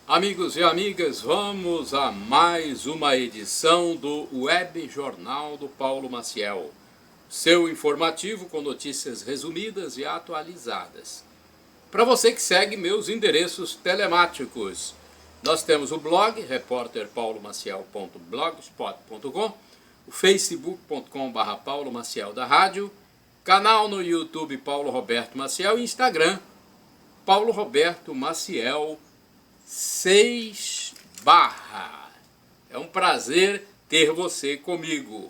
Amigos e amigas, vamos a mais uma edição do Web Jornal do Paulo Maciel, seu informativo com notícias resumidas e atualizadas. Para você que segue meus endereços telemáticos, nós temos o blog repórterpaulomaciel.blogspot.com, o facebook.com/Paulo Maciel da Rádio, canal no YouTube Paulo Roberto Maciel e Instagram Paulo Roberto Maciel 6 barra. É um prazer ter você comigo.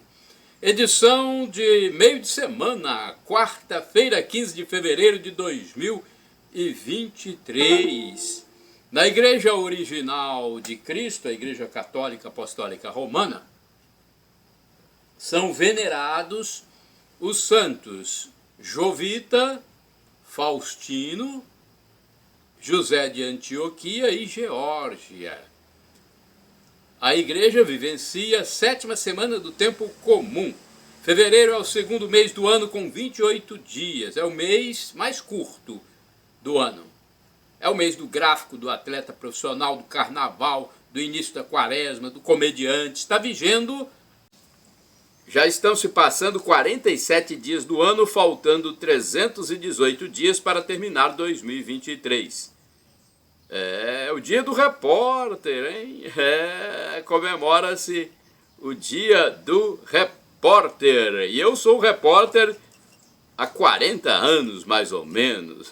Edição de meio de semana, quarta-feira, 15 de fevereiro de 2023. Na Igreja Original de Cristo, a Igreja Católica Apostólica Romana, são venerados os santos Jovita, Faustino, José de Antioquia e Geórgia. A igreja vivencia a 7ª semana do tempo comum. Fevereiro é o segundo mês do ano com 28 dias. É o mês mais curto do ano. É o mês do gráfico, do atleta profissional, do carnaval, do início da quaresma, do comediante. Está vigendo. Já estão se passando 47 dias do ano, faltando 318 dias para terminar 2023. É o dia do repórter, hein? Comemora-se o dia do repórter. E eu sou repórter há 40 anos, mais ou menos.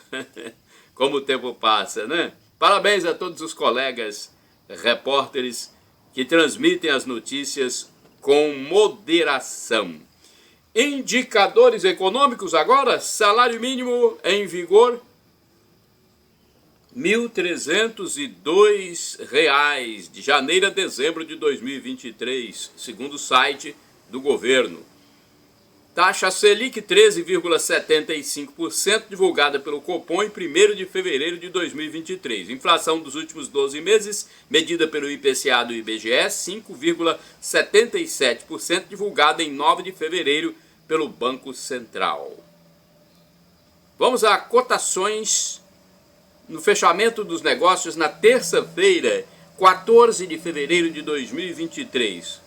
Como o tempo passa, né? Parabéns a todos os colegas repórteres que transmitem as notícias com moderação. Indicadores econômicos agora, salário mínimo em vigor, R$ 1.302 de janeiro a dezembro de 2023, segundo o site do governo. Taxa Selic 13,75%, divulgada pelo Copom em 1º de fevereiro de 2023. Inflação dos últimos 12 meses, medida pelo IPCA do IBGE, 5,77%, divulgada em 9 de fevereiro pelo Banco Central. Vamos a cotações no fechamento dos negócios na terça-feira, 14 de fevereiro de 2023.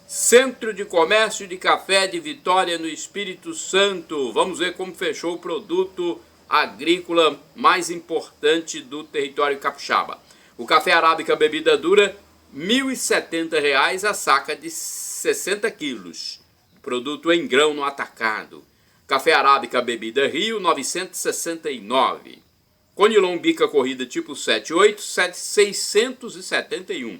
Centro de Comércio de Café de Vitória, no Espírito Santo. Vamos ver como fechou o produto agrícola mais importante do território capixaba. O café arábica bebida dura, R$ 1.070 a saca de 60 quilos. Produto em grão no atacado. Café arábica bebida Rio, R$ 969. Conilon bica corrida tipo 78, 671.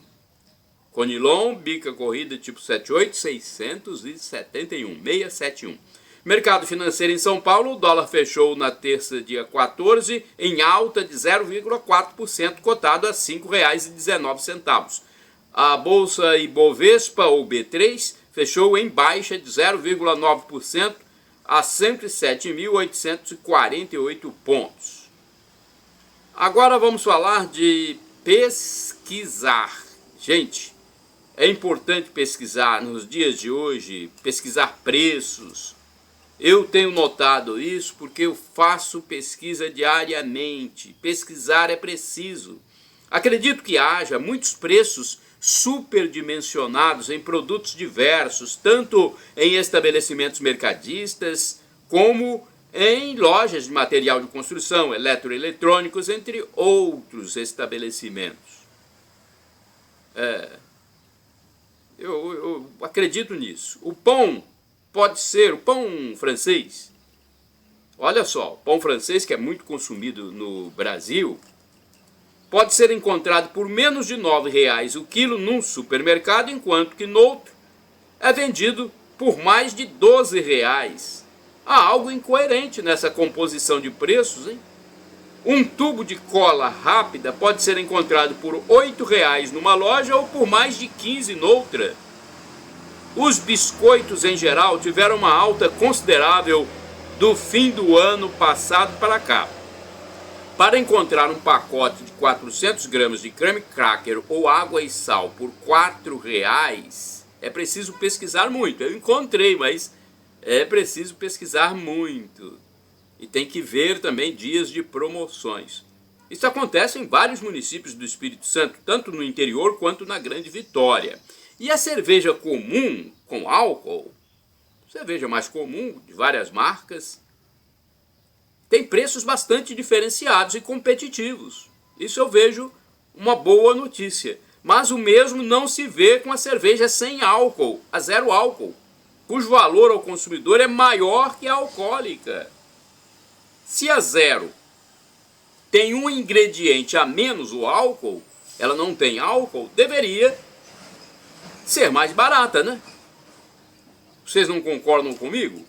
Conilon, bica corrida tipo 78, 671. Mercado financeiro em São Paulo, o dólar fechou na terça, dia 14, em alta de 0,4%, cotado a R$ 5,19. A Bolsa Ibovespa, ou B3, fechou em baixa de 0,9%, a 107.848 pontos. Agora vamos falar de pesquisar. Gente, é importante pesquisar nos dias de hoje, pesquisar preços. Eu tenho notado isso porque eu faço pesquisa diariamente. Pesquisar é preciso. Acredito que haja muitos preços superdimensionados em produtos diversos, tanto em estabelecimentos mercadistas como em lojas de material de construção, eletroeletrônicos, entre outros estabelecimentos. Eu acredito nisso. O pão pode ser o pão francês. Olha só, o pão francês, que é muito consumido no Brasil, pode ser encontrado por menos de R$ 9,00 o quilo num supermercado, enquanto que no outro é vendido por mais de R$ 12,00. Há algo incoerente nessa composição de preços, hein? Um tubo de cola rápida pode ser encontrado por R$ 8,00 numa loja ou por mais de R$ 15,00 noutra. Os biscoitos em geral tiveram uma alta considerável do fim do ano passado para cá. Para encontrar um pacote de 400 gramas de creme cracker ou água e sal por R$ 4,00, é preciso pesquisar muito. Eu encontrei, mas é preciso pesquisar muito. E tem que ver também dias de promoções. Isso acontece em vários municípios do Espírito Santo, tanto no interior quanto na Grande Vitória. E a cerveja comum com álcool, cerveja mais comum, de várias marcas, tem preços bastante diferenciados e competitivos. Isso eu vejo uma boa notícia. Mas o mesmo não se vê com a cerveja sem álcool, a zero álcool, cujo valor ao consumidor é maior que a alcoólica. Se a zero tem um ingrediente a menos, o álcool, ela não tem álcool, deveria ser mais barata, né? Vocês não concordam comigo?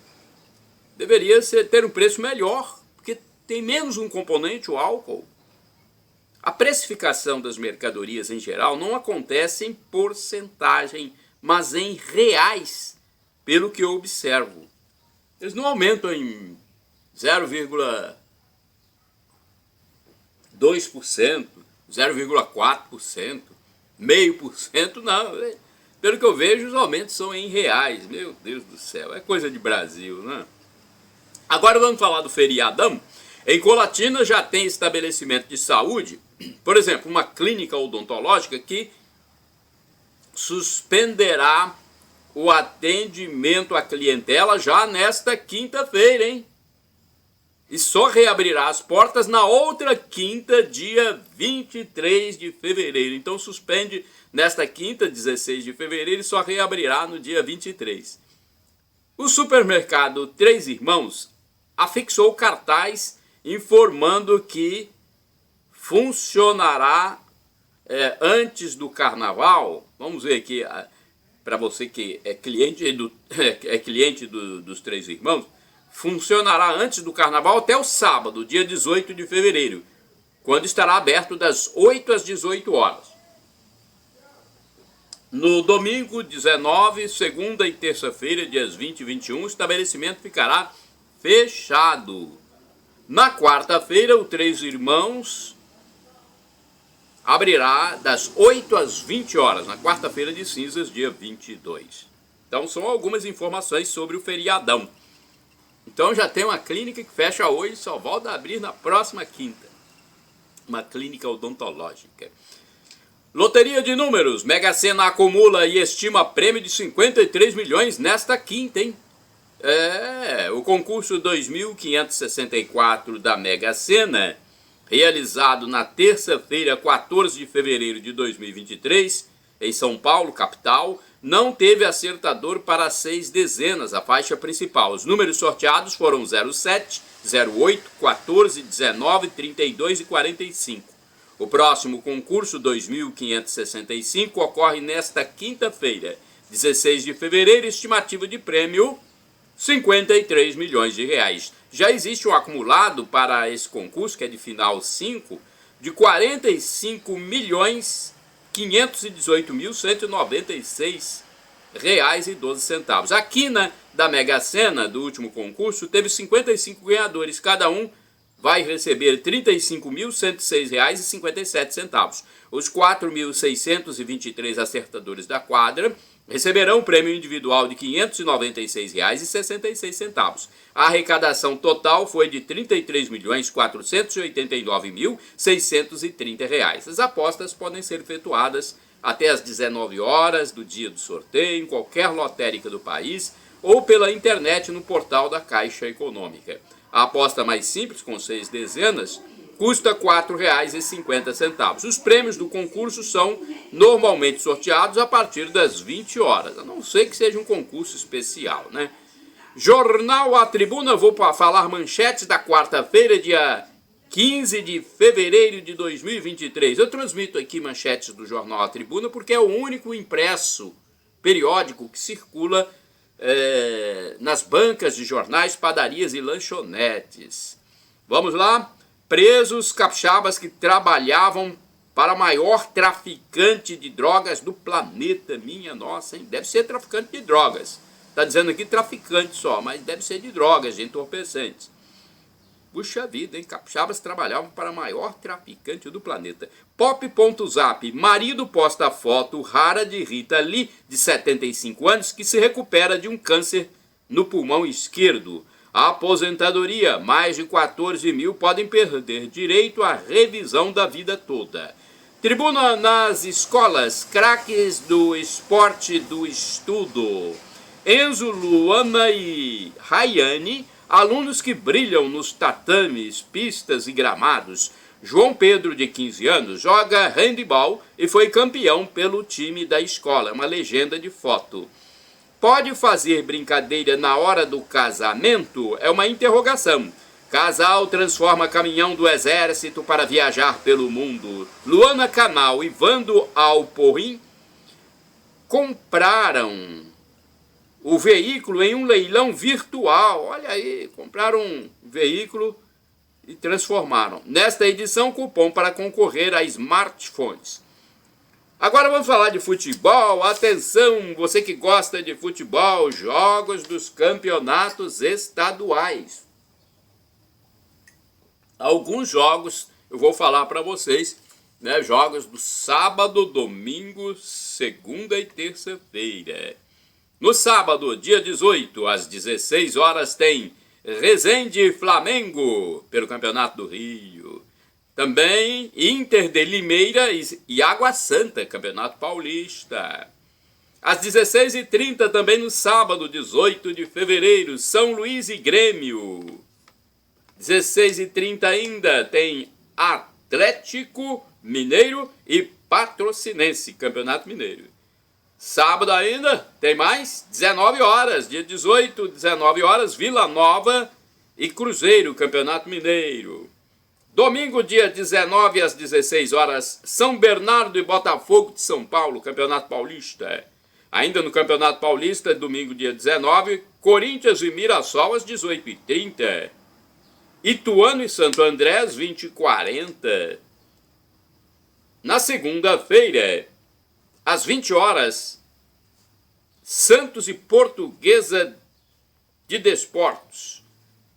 Deveria ter um preço melhor, porque tem menos um componente, o álcool. A precificação das mercadorias em geral não acontece em porcentagem, mas em reais, pelo que eu observo. Eles não aumentam em 0,2%, 0,4%, 0,5%, não. Pelo que eu vejo, os aumentos são em reais. Meu Deus do céu, é coisa de Brasil, né? Agora vamos falar do feriadão. Em Colatina já tem estabelecimento de saúde, por exemplo, uma clínica odontológica que suspenderá o atendimento à clientela já nesta quinta-feira, hein? E só reabrirá as portas na outra quinta, dia 23 de fevereiro. Então suspende nesta quinta, 16 de fevereiro, e só reabrirá no dia 23. O supermercado Três Irmãos afixou cartaz informando que funcionará antes do carnaval. Vamos ver aqui, para você que é cliente, dos Três Irmãos, funcionará antes do carnaval até o sábado, dia 18 de fevereiro, quando estará aberto das 8 às 18 horas. No domingo, 19, segunda e terça-feira, dias 20 e 21, o estabelecimento ficará fechado. Na quarta-feira, o Três Irmãos abrirá das 8 às 20 horas, na quarta-feira de cinzas, dia 22. Então são algumas informações sobre o feriadão. Então já tem uma clínica que fecha hoje e só volta a abrir na próxima quinta. Uma clínica odontológica. Loteria de números. Mega Sena acumula e estima prêmio de 53 milhões nesta quinta, hein? O concurso 2564 da Mega Sena, realizado na terça-feira, 14 de fevereiro de 2023, em São Paulo, capital, não teve acertador para 6 dezenas, a faixa principal. Os números sorteados foram 07, 08, 14, 19, 32 e 45. O próximo concurso 2565 ocorre nesta quinta-feira, 16 de fevereiro, estimativa de prêmio 53 milhões de reais. Já existe um acumulado para esse concurso, que é de final 5, de 45 milhões 518.196 reais e 12 centavos. A quina da Mega Sena do último concurso teve 55 ganhadores, cada um vai receber R$ 35.106,57. Os 4.623 acertadores da quadra receberão um prêmio individual de R$ 596,66. A arrecadação total foi de R$ 33.489.630. As apostas podem ser efetuadas até às 19 horas do dia do sorteio, em qualquer lotérica do país, ou pela internet no portal da Caixa Econômica. A aposta mais simples, com 6 dezenas, custa R$ 4,50. Os prêmios do concurso são normalmente sorteados a partir das 20 horas, a não ser que seja um concurso especial, né? Jornal A Tribuna, vou falar manchetes da quarta-feira, dia 15 de fevereiro de 2023. Eu transmito aqui manchetes do Jornal A Tribuna porque é o único impresso periódico que circula nas bancas de jornais, padarias e lanchonetes. Vamos lá? Presos capixabas que trabalhavam para a maior traficante de drogas do planeta. Minha nossa, hein? Deve ser traficante de drogas. Está dizendo aqui traficante só, mas deve ser de drogas, de entorpecentes. Puxa vida, hein? Capixabas trabalhavam para a maior traficante do planeta. Pop.zap. Marido posta foto rara de Rita Lee, de 75 anos, que se recupera de um câncer no pulmão esquerdo. Aposentadoria. Mais de 14 mil podem perder direito à revisão da vida toda. Tribuna nas escolas. Craques do esporte do estudo. Enzo, Luana e Rayane, alunos que brilham nos tatames, pistas e gramados. João Pedro, de 15 anos, joga handebol e foi campeão pelo time da escola. Uma legenda de foto. Pode fazer brincadeira na hora do casamento? É uma interrogação. Casal transforma caminhão do exército para viajar pelo mundo. Luana Canal e Vando Alporrim compraram o veículo em um leilão virtual. Olha aí, compraram um veículo e transformaram. Nesta edição, cupom para concorrer a smartphones. Agora vamos falar de futebol. Atenção, você que gosta de futebol, jogos dos campeonatos estaduais. Alguns jogos eu vou falar para vocês, né? Jogos do sábado, domingo, segunda e terça-feira. No sábado, dia 18, às 16 horas, tem Resende e Flamengo, pelo Campeonato do Rio. Também Inter de Limeira e Água Santa, Campeonato Paulista. Às 16h30, também no sábado, 18 de fevereiro, São Luís e Grêmio. 16h30 ainda tem Atlético Mineiro e Patrocinense, Campeonato Mineiro. Sábado ainda tem mais, 19 horas, dia 18, 19 horas, Vila Nova e Cruzeiro, Campeonato Mineiro. Domingo, dia 19, às 16 horas, São Bernardo e Botafogo de São Paulo, Campeonato Paulista. Ainda no Campeonato Paulista, domingo, dia 19, Corinthians e Mirassol, às 18h30. Ituano e Santo André, às 20h40. Na segunda-feira, às 20 horas, Santos e Portuguesa de Desportos.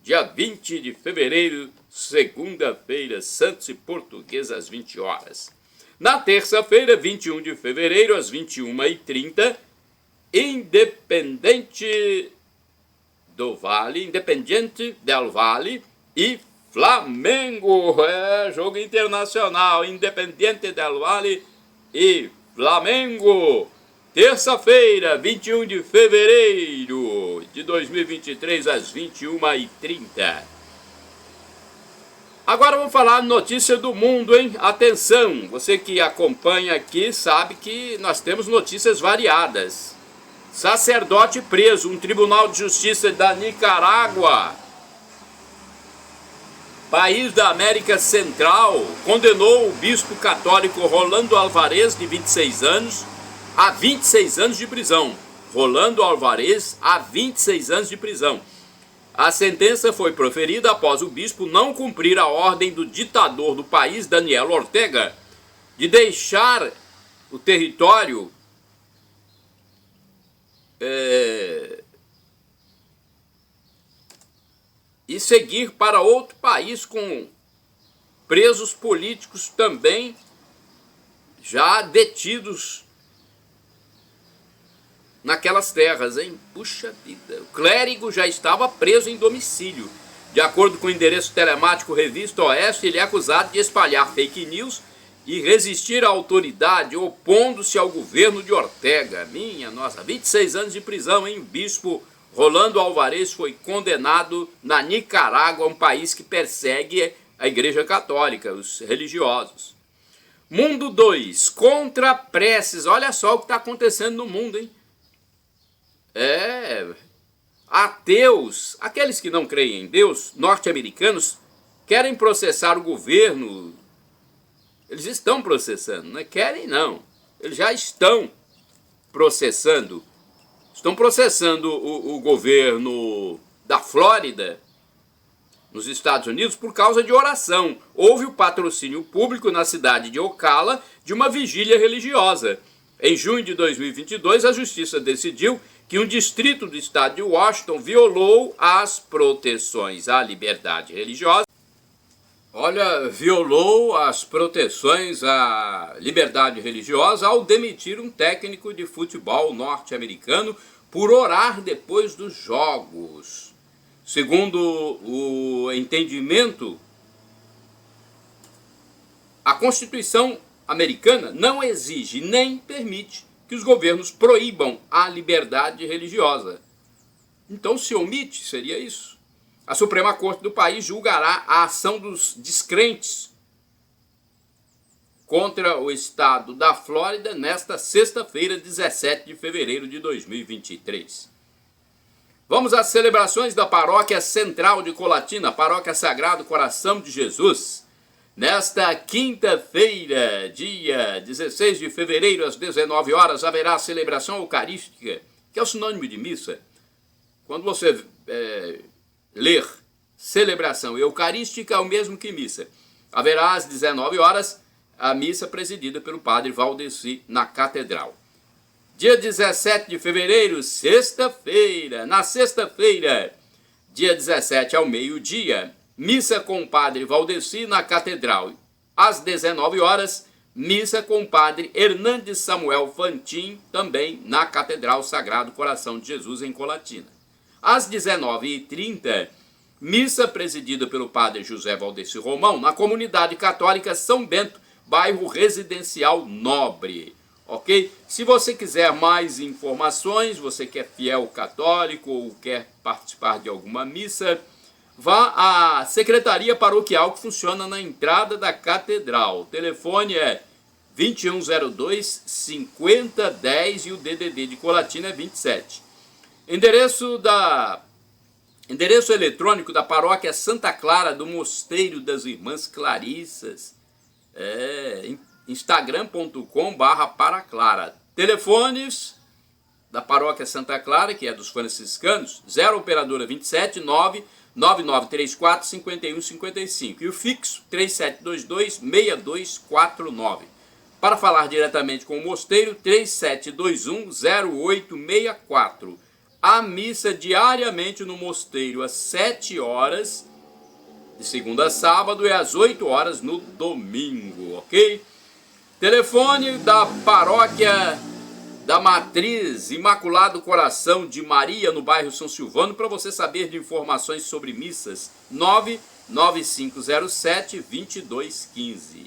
Dia 20 de fevereiro, segunda-feira, Santos e Portuguesa às 20 horas. Na terça-feira, 21 de fevereiro, às 21h30, Independiente del Valle e Flamengo. Jogo internacional, Independiente del Valle e Flamengo. Terça-feira, 21 de fevereiro de 2023, às 21h30. Agora vamos falar notícia do mundo, hein? Atenção, você que acompanha aqui sabe que nós temos notícias variadas. Sacerdote preso, um tribunal de justiça da Nicarágua, país da América Central, condenou o bispo católico Rolando Alvarez, de 26 anos, a 26 anos de prisão. Rolando Alvarez a 26 anos de prisão. A sentença foi proferida após o bispo não cumprir a ordem do ditador do país, Daniel Ortega, de deixar o território e seguir para outro país com presos políticos também já detidos naquelas terras, hein? Puxa vida, o clérigo já estava preso em domicílio. De acordo com o endereço telemático Revista Oeste, ele é acusado de espalhar fake news e resistir à autoridade, opondo-se ao governo de Ortega. Minha nossa, 26 anos de prisão, hein? O bispo Rolando Alvarez foi condenado na Nicarágua, um país que persegue a Igreja Católica, os religiosos. Mundo 2, contra preces. Olha só o que está acontecendo no mundo, hein? Ateus, aqueles que não creem em Deus, norte-americanos, querem processar o governo. Eles estão processando, não é querem não, eles já estão processando. Estão processando o governo da Flórida, nos Estados Unidos, por causa de oração. Houve o patrocínio público na cidade de Ocala de uma vigília religiosa. Em junho de 2022, a justiça decidiu que um distrito do estado de Washington violou as proteções à liberdade religiosa. Violou as proteções à liberdade religiosa ao demitir um técnico de futebol norte-americano por orar depois dos jogos. Segundo o entendimento, a Constituição americana não exige nem permite que os governos proíbam a liberdade religiosa. Então, se omite, seria isso. A Suprema Corte do país julgará a ação dos descrentes contra o estado da Flórida nesta sexta-feira, 17 de fevereiro de 2023. Vamos às celebrações da Paróquia Central de Colatina, Paróquia Sagrado Coração de Jesus. Nesta quinta-feira, dia 16 de fevereiro, às 19 horas, haverá a celebração eucarística, que é o sinônimo de missa. Quando você ler celebração eucarística, é o mesmo que missa. Haverá às 19 horas a missa presidida pelo padre Valdeci na Catedral. Dia 17 de fevereiro, sexta-feira. Na sexta-feira, dia 17 ao meio-dia, missa com o padre Valdeci na Catedral. Às 19 horas, missa com o padre Hernandes Samuel Fantin, também na Catedral Sagrado Coração de Jesus, em Colatina. Às 19h30, missa presidida pelo padre José Valdeci Romão, na comunidade católica São Bento, bairro Residencial Nobre. Ok? Se você quiser mais informações, você que é fiel católico ou quer participar de alguma missa, vá à Secretaria Paroquial que funciona na entrada da Catedral. O telefone é 2102-5010 e o DDD de Colatina é 27. Endereço eletrônico da Paróquia Santa Clara do Mosteiro das Irmãs Clarissas. Instagram.com/paraclara. Telefones da Paróquia Santa Clara, que é dos franciscanos, 0 operadora 27 99934 5155 e o fixo 3722-6249. Para falar diretamente com o mosteiro, 3721-0864. A missa diariamente no mosteiro às 7 horas, de segunda a sábado, e às 8 horas no domingo, ok? Telefone da Paróquia da Matriz Imaculado Coração de Maria, no bairro São Silvano, para você saber de informações sobre missas, 99507-2215.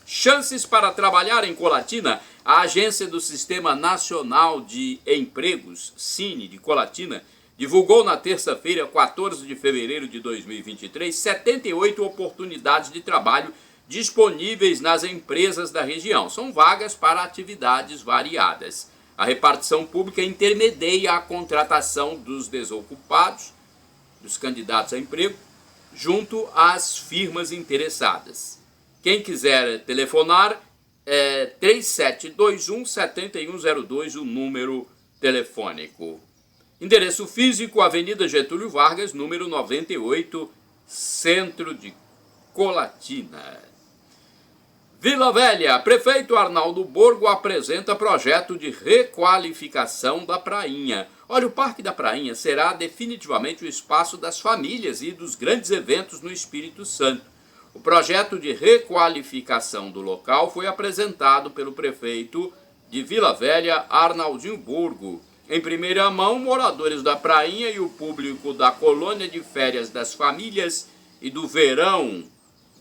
Chances para trabalhar em Colatina. A agência do Sistema Nacional de Empregos, Cine, de Colatina, divulgou na terça-feira, 14 de fevereiro de 2023, 78 oportunidades de trabalho disponíveis nas empresas da região. São vagas para atividades variadas. A repartição pública intermedia a contratação dos desocupados, dos candidatos a emprego, junto às firmas interessadas. Quem quiser telefonar, 3721-7102, o número telefônico. Endereço físico, Avenida Getúlio Vargas, número 98, Centro de Colatina. Vila Velha, prefeito Arnaldo Borgo apresenta projeto de requalificação da Prainha. Olha, o Parque da Prainha será definitivamente o espaço das famílias e dos grandes eventos no Espírito Santo. O projeto de requalificação do local foi apresentado pelo prefeito de Vila Velha, Arnaldinho Borgo. Em primeira mão, moradores da Prainha e o público da colônia de férias das famílias e do verão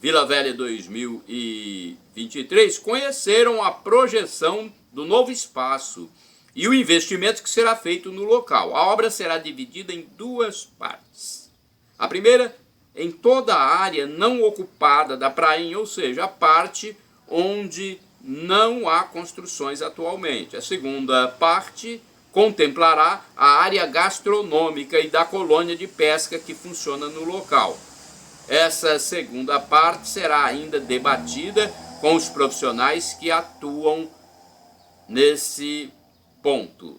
Vila Velha 2023 conheceram a projeção do novo espaço e o investimento que será feito no local. A obra será dividida em duas partes. A primeira, em toda a área não ocupada da Prainha, ou seja, a parte onde não há construções atualmente. A segunda parte contemplará a área gastronômica e da colônia de pesca que funciona no local. Essa segunda parte será ainda debatida com os profissionais que atuam nesse ponto.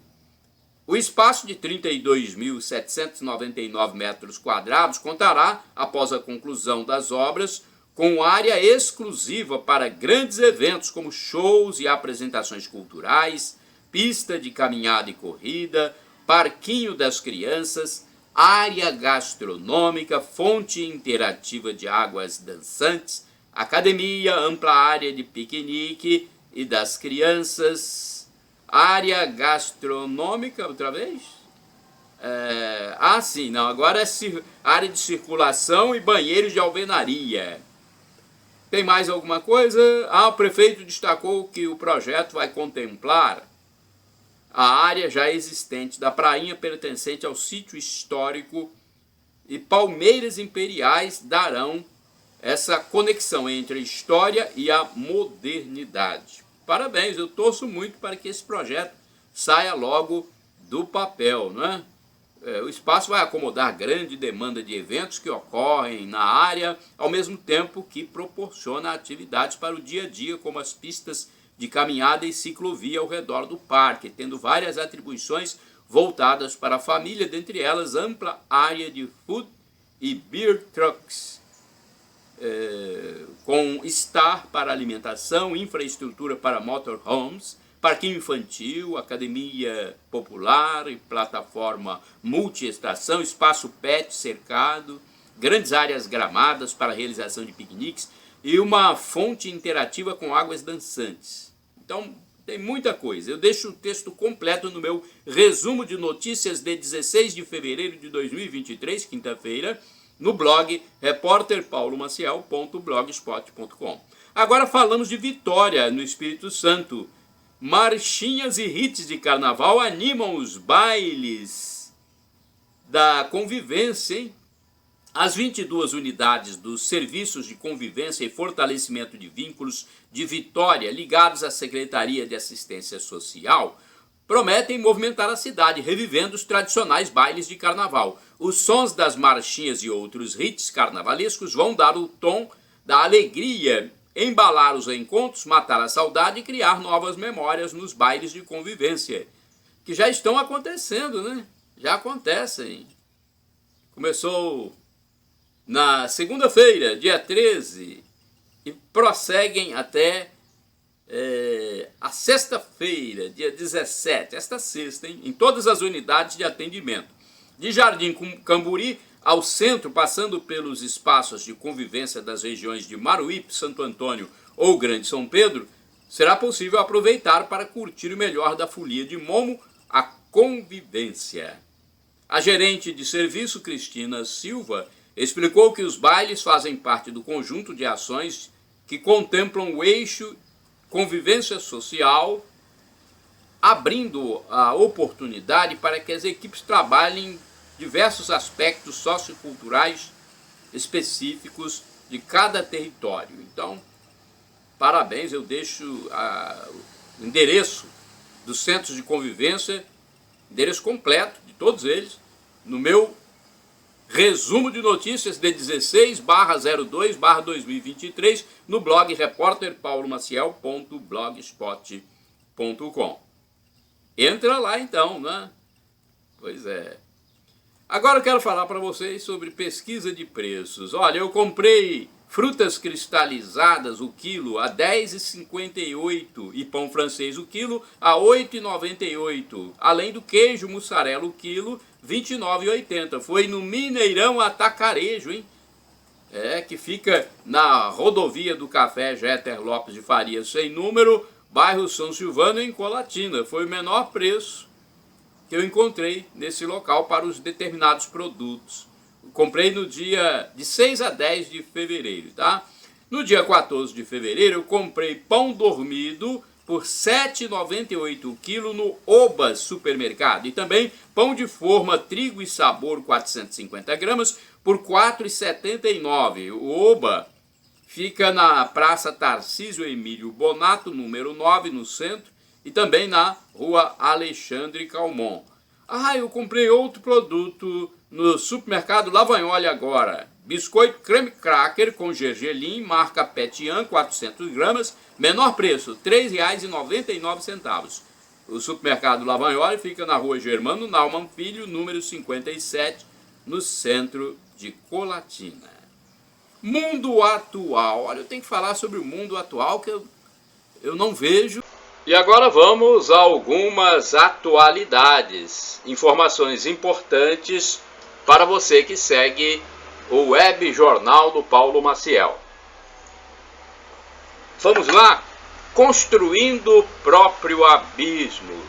O espaço de 32.799 metros quadrados contará, após a conclusão das obras, com área exclusiva para grandes eventos como shows e apresentações culturais, pista de caminhada e corrida, parquinho das crianças, área gastronômica, fonte interativa de águas dançantes, academia, ampla área de piquenique e das crianças, área gastronômica, outra vez, Sim, não, agora é área de circulação e banheiros de alvenaria. Tem mais alguma coisa? O prefeito destacou que o projeto vai contemplar a área já existente da prainha pertencente ao sítio histórico e palmeiras imperiais darão essa conexão entre a história e a modernidade. Parabéns, eu torço muito para que esse projeto saia logo do papel, não é? O espaço vai acomodar grande demanda de eventos que ocorrem na área, ao mesmo tempo que proporciona atividades para o dia a dia, como as pistas de caminhada e ciclovia ao redor do parque, tendo várias atribuições voltadas para a família, dentre elas ampla área de food e beer trucks, com estar para alimentação, infraestrutura para motorhomes, parquinho infantil, academia popular e plataforma multiestação, espaço pet cercado, grandes áreas gramadas para realização de piqueniques e uma fonte interativa com águas dançantes. Então, tem muita coisa. Eu deixo o texto completo no meu resumo de notícias de 16 de fevereiro de 2023, quinta-feira, no blog repórterpaulomaciel.blogspot.com. Agora falamos de Vitória, no Espírito Santo. Marchinhas e hits de carnaval animam os bailes da convivência, hein? As 22 unidades dos Serviços de Convivência e Fortalecimento de Vínculos de Vitória, ligados à Secretaria de Assistência Social, prometem movimentar a cidade, revivendo os tradicionais bailes de carnaval. Os sons das marchinhas e outros hits carnavalescos vão dar o tom da alegria, embalar os encontros, matar a saudade e criar novas memórias nos bailes de convivência, que já estão acontecendo, né? Já acontecem. Começou na segunda-feira, dia 13, e prosseguem até a sexta-feira, dia 17, esta sexta, hein? Em todas as unidades de atendimento. De Jardim Camburi ao centro, passando pelos espaços de convivência das regiões de Maruípe, Santo Antônio ou Grande São Pedro, será possível aproveitar para curtir o melhor da folia de Momo, a convivência. A gerente de serviço, Cristina Silva, explicou que os bailes fazem parte do conjunto de ações que contemplam o eixo convivência social, abrindo a oportunidade para que as equipes trabalhem diversos aspectos socioculturais específicos de cada território. Então, parabéns, eu deixo o endereço dos centros de convivência, endereço completo de todos eles, no meu resumo de notícias de 16/02/2023 no blog repórterpaulomaciel.blogspot.com. Entra lá então, né? Pois é. Agora eu quero falar para vocês sobre pesquisa de preços. Olha, eu comprei frutas cristalizadas o quilo a R$ 10,58 e pão francês o quilo a R$ 8,98. Além do queijo mussarela o quilo R$ 29,80. Foi no Mineirão Atacarejo, hein? Que fica na rodovia do Café Jeter Lopes de Faria, sem número, bairro São Silvano, em Colatina. Foi o menor preço que eu encontrei nesse local para os determinados produtos. Comprei no dia de 6 a 10 de fevereiro, tá? No dia 14 de fevereiro eu comprei pão dormido por R$ 7,98 o quilo no Oba Supermercado. E também pão de forma trigo e sabor 450 gramas por R$ 4,79. O Oba fica na Praça Tarcísio Emílio Bonato, número 9, no centro, e também na Rua Alexandre Calmon. Eu comprei outro produto no supermercado Lavagnoli agora. Biscoito creme cracker com gergelim, marca Petian, 400 gramas, menor preço, R$ 3,99. O supermercado Lavagnoli fica na Rua Germano Naumann Filho, número 57, no centro de Colatina. Mundo atual. Olha, eu tenho que falar sobre o mundo atual que eu não vejo. E agora vamos a algumas atualidades, informações importantes para você que segue o Web Jornal do Paulo Maciel. Vamos lá? Construindo o próprio abismo.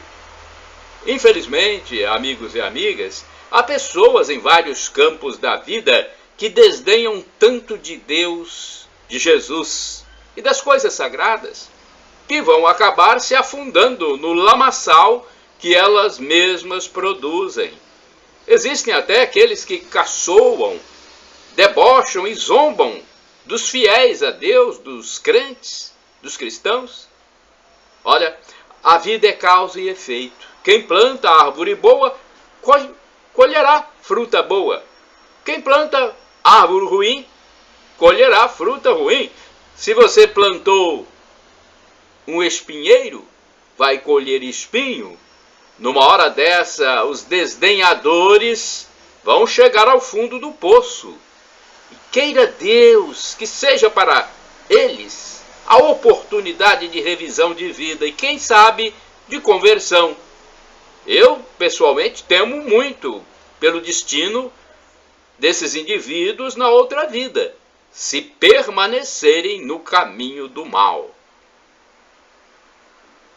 Infelizmente, amigos e amigas, Há pessoas em vários campos da vida que desdenham tanto de Deus, de Jesus e das coisas sagradas, que vão acabar se afundando no lamaçal que elas mesmas produzem. Existem até aqueles que caçoam, debocham e zombam dos fiéis a Deus, dos crentes, dos cristãos. Olha, a vida é causa e efeito. Quem planta árvore boa, colherá fruta boa. Quem planta árvore ruim, colherá fruta ruim. Se você plantou um espinheiro, vai colher espinho. Numa hora dessa, os desdenhadores vão chegar ao fundo do poço. E queira Deus que seja para eles a oportunidade de revisão de vida e, quem sabe, de conversão. Eu, pessoalmente, temo muito pelo destino desses indivíduos na outra vida, se permanecerem no caminho do mal.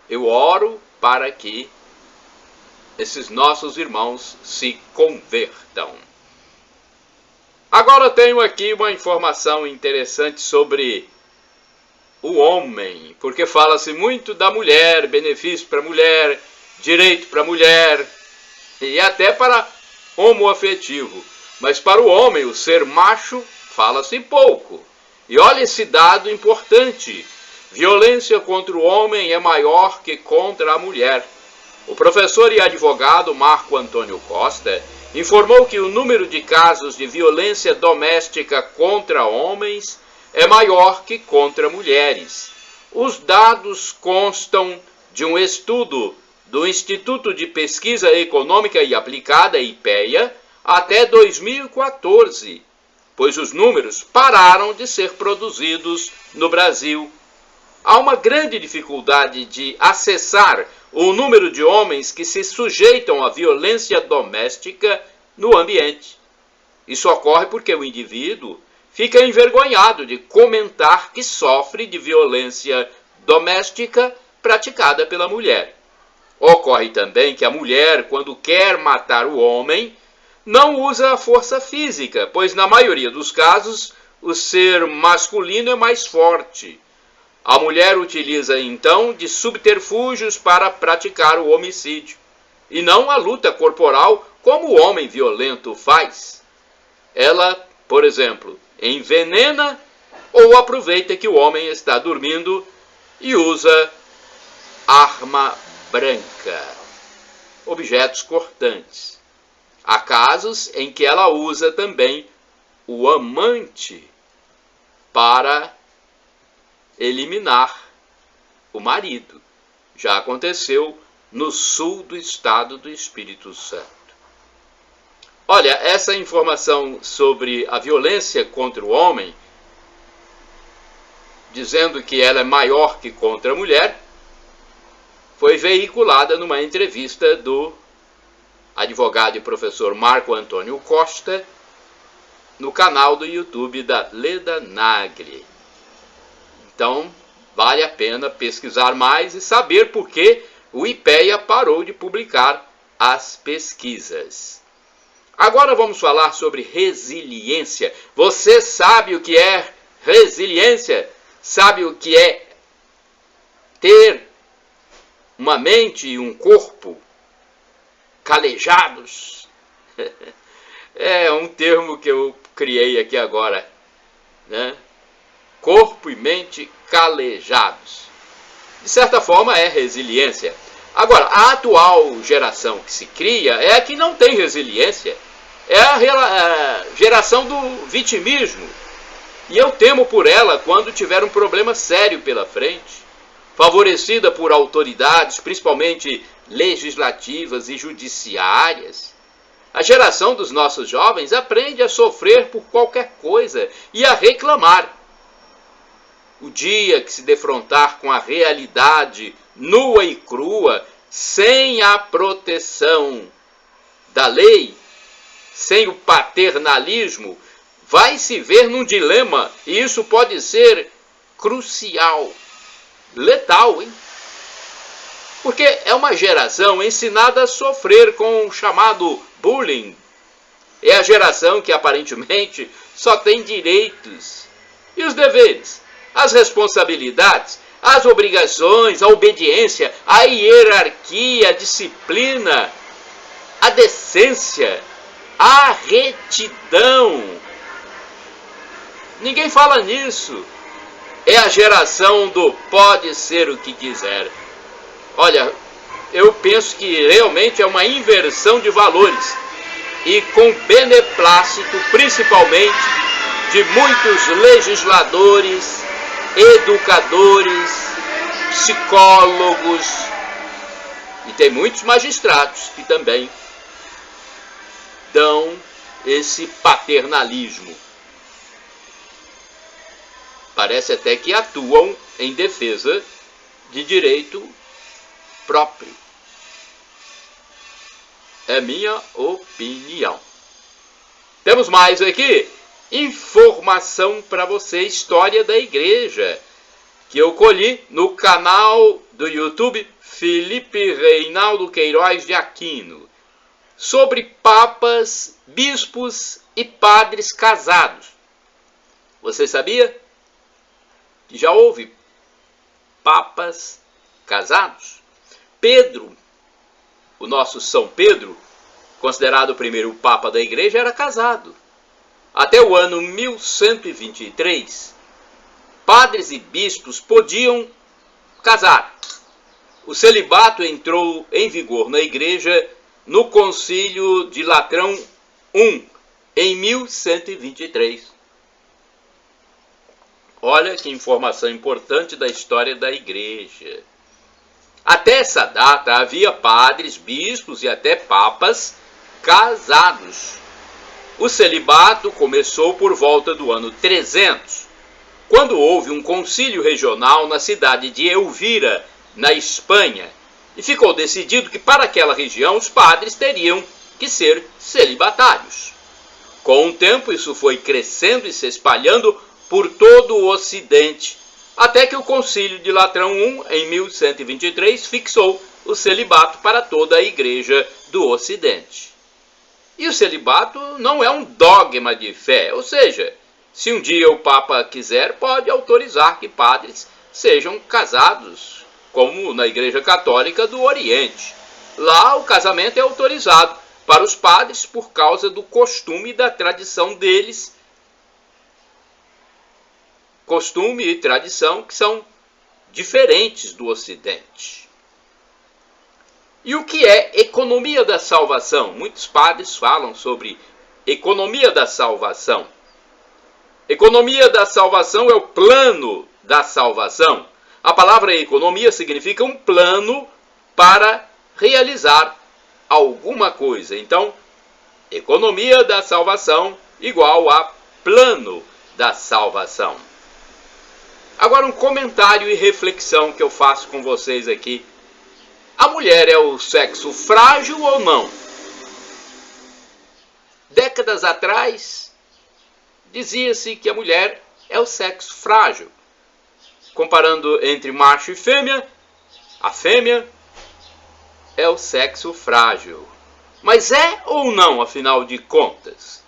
Eu oro para que esses nossos irmãos se convertam. Agora tenho aqui uma informação interessante sobre o homem, porque fala-se muito da mulher, benefício para a mulher, direito para a mulher e até para homoafetivo. Mas para o homem, o ser macho, fala-se pouco. E olha esse dado importante: violência contra o homem é maior que contra a mulher. O professor e advogado Marco Antônio Costa informou que o número de casos de violência doméstica contra homens é maior que contra mulheres. Os dados constam de um estudo do Instituto de Pesquisa Econômica e Aplicada, IPEA, até 2014, pois os números pararam de ser produzidos no Brasil. Há uma grande dificuldade de acessar o número de homens que se sujeitam à violência doméstica no ambiente. Isso ocorre porque o indivíduo fica envergonhado de comentar que sofre de violência doméstica praticada pela mulher. Ocorre também que a mulher, quando quer matar o homem, não usa a força física, pois na maioria dos casos o ser masculino é mais forte. A mulher utiliza então de subterfúgios para praticar o homicídio, e não a luta corporal como o homem violento faz. Ela, por exemplo, envenena ou aproveita que o homem está dormindo e usa arma branca, objetos cortantes. Há casos em que ela usa também o amante para eliminar o marido. Já aconteceu no sul do estado do Espírito Santo. Olha, essa informação sobre a violência contra o homem, dizendo que ela é maior que contra a mulher, foi veiculada numa entrevista do advogado e professor Marco Antônio Costa no canal do YouTube da Leda Nagli. Então, vale a pena pesquisar mais e saber por que o IPEA parou de publicar as pesquisas. Agora vamos falar sobre resiliência. Você sabe o que é resiliência? Sabe o que é ter uma mente e um corpo calejados? É um termo que eu criei aqui agora, né? Corpo e mente calejados. De certa forma é resiliência. Agora, a atual geração que se cria é a que não tem resiliência. É a geração do vitimismo. E eu temo por ela quando tiver um problema sério pela frente, favorecida por autoridades, principalmente legislativas e judiciárias. A geração dos nossos jovens aprende a sofrer por qualquer coisa e a reclamar. O dia que se defrontar com a realidade nua e crua, sem a proteção da lei, sem o paternalismo, vai se ver num dilema, e isso pode ser crucial, letal, hein? Porque é uma geração ensinada a sofrer com o chamado bullying É a geração que aparentemente só tem direitos. E os deveres? As responsabilidades? As obrigações? A obediência? A hierarquia? A disciplina? A decência? A retidão? Ninguém fala nisso. É a geração do pode ser o que quiser. Olha, eu penso que realmente é uma inversão de valores. E com beneplácito, principalmente, de muitos legisladores, educadores, psicólogos, e tem muitos magistrados que também dão esse paternalismo. Parece até que atuam em defesa de direito próprio. É minha opinião. Temos mais aqui informação para você, história da igreja, que eu colhi no canal do YouTube Felipe Reinaldo Queiroz de Aquino, sobre papas, bispos e padres casados. Você sabia que já houve papas casados? Pedro, o nosso São Pedro, considerado o primeiro papa da igreja, era casado. Até o ano 1123, padres e bispos podiam casar. O celibato entrou em vigor na igreja no Concílio de Latrão I, em 1123. Olha que informação importante da história da igreja. Até essa data havia padres, bispos e até papas casados. O celibato começou por volta do ano 300, quando houve um concílio regional na cidade de Elvira, na Espanha, e ficou decidido que para aquela região os padres teriam que ser celibatários. Com o tempo isso foi crescendo e se espalhando por todo o Ocidente, até que o Concílio de Latrão I, em 1123, fixou o celibato para toda a Igreja do Ocidente. E o celibato não é um dogma de fé, ou seja, se um dia o Papa quiser, pode autorizar que padres sejam casados, como na Igreja Católica do Oriente. Lá o casamento é autorizado para os padres por causa do costume e da tradição deles. Costume e tradição que são diferentes do Ocidente. E o que é economia da salvação? Muitos padres falam sobre economia da salvação. Economia da salvação é o plano da salvação. A palavra economia significa um plano para realizar alguma coisa. Então, economia da salvação igual a plano da salvação. Agora um comentário e reflexão que eu faço com vocês aqui. A mulher é o sexo frágil ou não? Décadas atrás, dizia-se que a mulher é o sexo frágil. Comparando entre macho e fêmea, a fêmea é o sexo frágil. Mas é ou não, afinal de contas?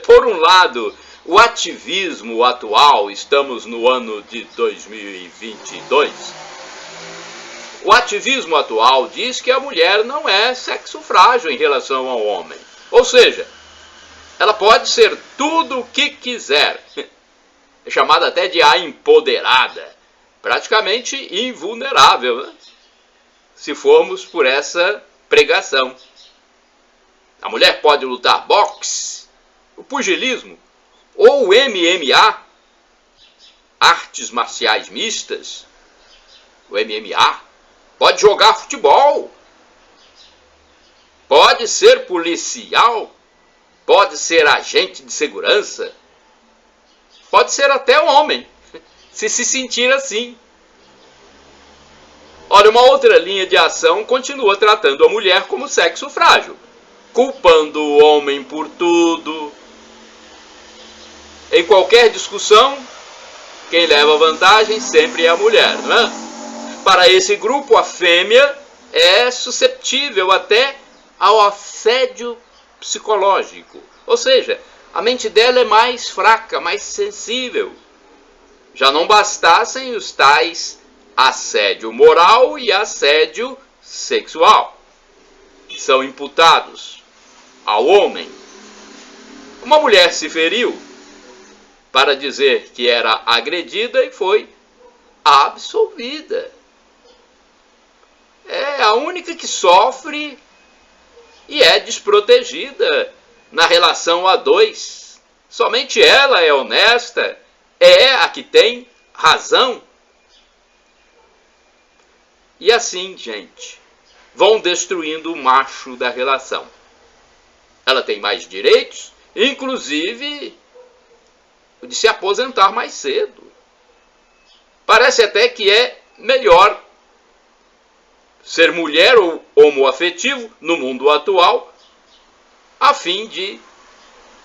Por um lado, o ativismo atual, estamos no ano de 2022, o ativismo atual diz que a mulher não é sexo frágil em relação ao homem. Ou seja, ela pode ser tudo o que quiser. É chamada até de a empoderada. Praticamente invulnerável, né? Se formos por essa pregação. A mulher pode lutar boxe, o pugilismo, ou o MMA, artes marciais mistas, o MMA. Pode jogar futebol, pode ser policial, pode ser agente de segurança, pode ser até homem, se sentir assim. Olha, uma outra linha de ação continua tratando a mulher como sexo frágil, culpando o homem por tudo. Em qualquer discussão, quem leva vantagem sempre é a mulher, não é? Para esse grupo, a fêmea é suscetível até ao assédio psicológico. Ou seja, a mente dela é mais fraca, mais sensível. Já não bastassem os tais assédio moral e assédio sexual, que são imputados ao homem. Uma mulher se feriu para dizer que era agredida e foi absolvida. É a única que sofre e é desprotegida na relação a dois. Somente ela é honesta, é a que tem razão. E assim, gente, vão destruindo o macho da relação. Ela tem mais direitos, inclusive o de se aposentar mais cedo. Parece até que é melhor ser mulher ou homoafetivo no mundo atual, a fim de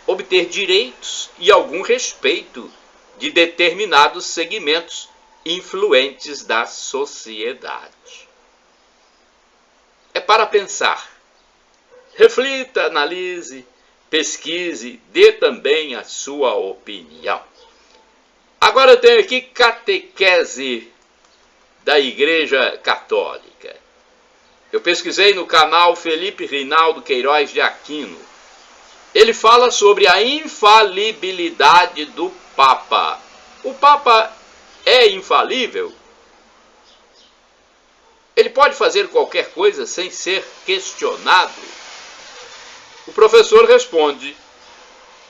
obter direitos e algum respeito de determinados segmentos influentes da sociedade. É para pensar. Reflita, analise, pesquise, dê também a sua opinião. Agora eu tenho aqui catequese da Igreja Católica. Eu pesquisei no canal Felipe Rinaldo Queiroz de Aquino. Ele fala sobre a infalibilidade do Papa. O Papa é infalível? Ele pode fazer qualquer coisa sem ser questionado? O professor responde: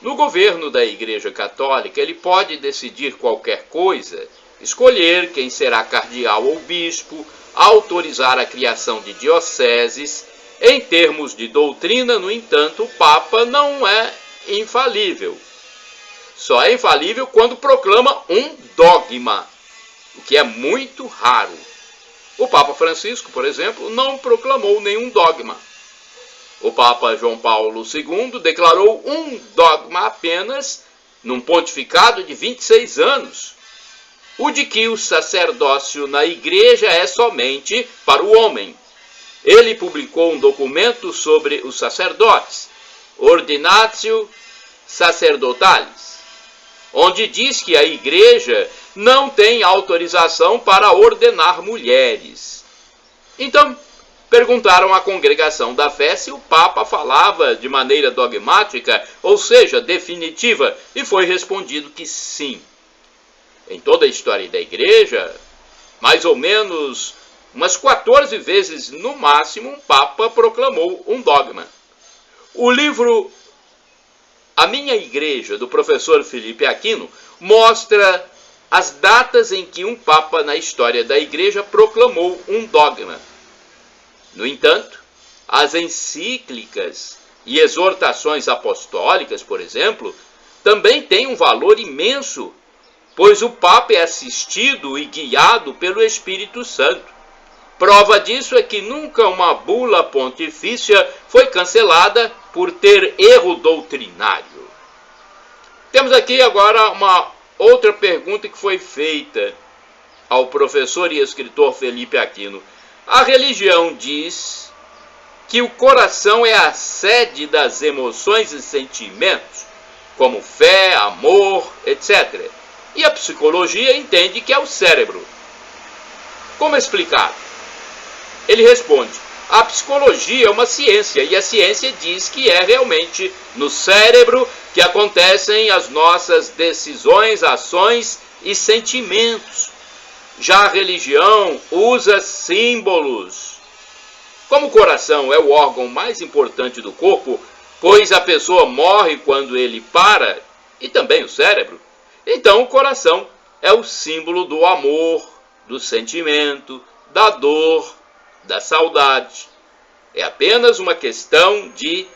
no governo da Igreja Católica, ele pode decidir qualquer coisa, escolher quem será cardeal ou bispo, autorizar a criação de dioceses. Em termos de doutrina, no entanto, o Papa não é infalível. Só é infalível quando proclama um dogma, o que é muito raro. O Papa Francisco, por exemplo, não proclamou nenhum dogma. O Papa João Paulo II declarou um dogma apenas num pontificado de 26 anos, o de que o sacerdócio na Igreja é somente para o homem. Ele publicou um documento sobre os sacerdotes, Ordinatio Sacerdotalis, onde diz que a Igreja não tem autorização para ordenar mulheres. Então, perguntaram à congregação da fé se o Papa falava de maneira dogmática, ou seja, definitiva, e foi respondido que sim. Em toda a história da Igreja, mais ou menos umas 14 vezes no máximo, um Papa proclamou um dogma. O livro A Minha Igreja, do professor Felipe Aquino, mostra as datas em que um Papa na história da Igreja proclamou um dogma. No entanto, as encíclicas e exortações apostólicas, por exemplo, também têm um valor imenso, pois o Papa é assistido e guiado pelo Espírito Santo. Prova disso é que nunca uma bula pontifícia foi cancelada por ter erro doutrinário. Temos aqui agora uma outra pergunta que foi feita ao professor e escritor Felipe Aquino. A religião diz que o coração é a sede das emoções e sentimentos, como fé, amor, etc. E a psicologia entende que é o cérebro. Como explicar? Ele responde: a psicologia é uma ciência e a ciência diz que é realmente no cérebro que acontecem as nossas decisões, ações e sentimentos. Já a religião usa símbolos. Como o coração é o órgão mais importante do corpo, pois a pessoa morre quando ele para, e também o cérebro, então o coração é o símbolo do amor, do sentimento, da dor, da saudade. É apenas uma questão de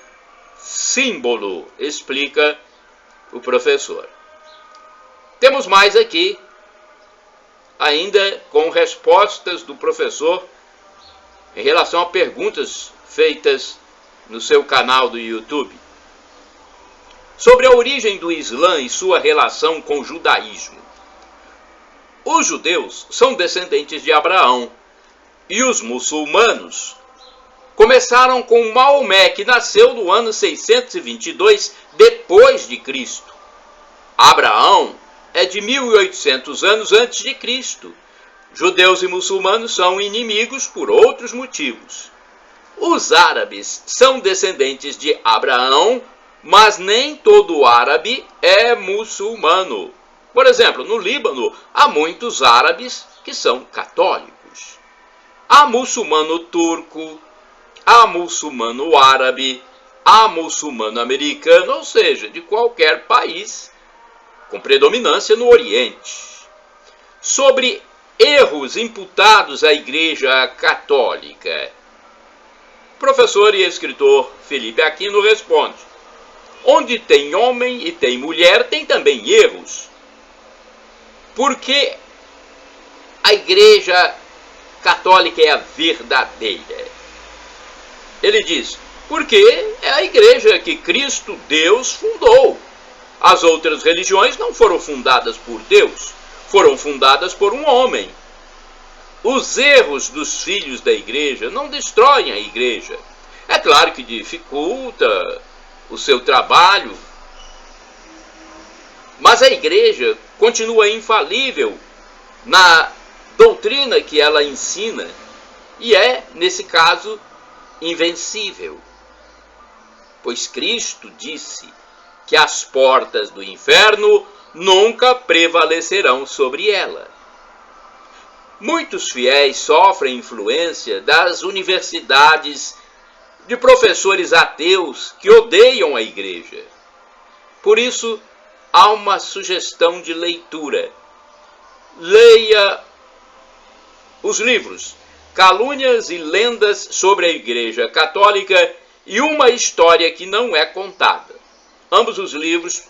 símbolo, explica o professor. Temos mais aqui, ainda com respostas do professor em relação a perguntas feitas no seu canal do YouTube. Sobre a origem do Islã e sua relação com o judaísmo. Os judeus são descendentes de Abraão e os muçulmanos começaram com Maomé, que nasceu no ano 622 depois de Cristo. Abraão é de 1800 anos antes de Cristo. Judeus e muçulmanos são inimigos por outros motivos. Os árabes são descendentes de Abraão, mas nem todo árabe é muçulmano. Por exemplo, no Líbano, há muitos árabes que são católicos. Há muçulmano turco, há muçulmano árabe, há muçulmano americano, ou seja, de qualquer país, com predominância no Oriente. Sobre erros imputados à Igreja Católica, o professor e escritor Felipe Aquino responde: onde tem homem e tem mulher, tem também erros. Porque a Igreja Católica é a verdadeira. Ele diz, porque é a igreja que Cristo, Deus, fundou. As outras religiões não foram fundadas por Deus, foram fundadas por um homem. Os erros dos filhos da igreja não destroem a igreja. É claro que dificulta o seu trabalho, mas a igreja continua infalível na doutrina que ela ensina e é, nesse caso, invencível. Pois Cristo disse que as portas do inferno nunca prevalecerão sobre ela. Muitos fiéis sofrem influência das universidades, de professores ateus que odeiam a igreja. Por isso, há uma sugestão de leitura. Leia os livros Calúnias e Lendas sobre a Igreja Católica e Uma História que Não é Contada. Ambos os livros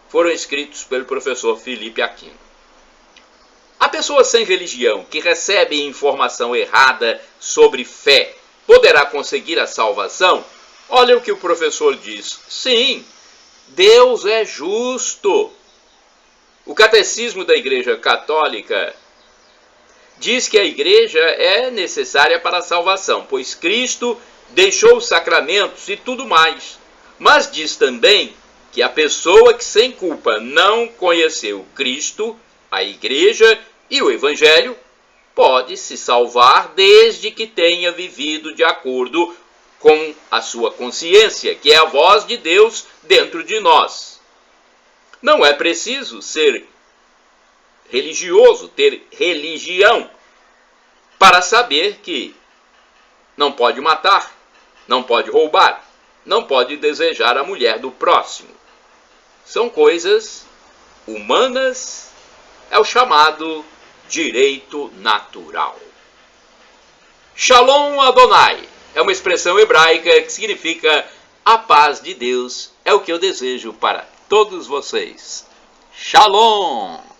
foram escritos pelo professor Felipe Aquino. A pessoa sem religião que recebe informação errada sobre fé poderá conseguir a salvação? Olha o que o professor diz. Sim, Deus é justo. O Catecismo da Igreja Católica diz que a igreja é necessária para a salvação, pois Cristo deixou os sacramentos e tudo mais. Mas diz também que a pessoa que sem culpa não conheceu Cristo, a igreja e o Evangelho, pode se salvar desde que tenha vivido de acordo com a sua consciência, que é a voz de Deus dentro de nós. Não é preciso ser religioso, ter religião, para saber que não pode matar, não pode roubar, não pode desejar a mulher do próximo. São coisas humanas, é o chamado direito natural. Shalom Adonai é uma expressão hebraica que significa a paz de Deus. É o que eu desejo para todos vocês. Shalom!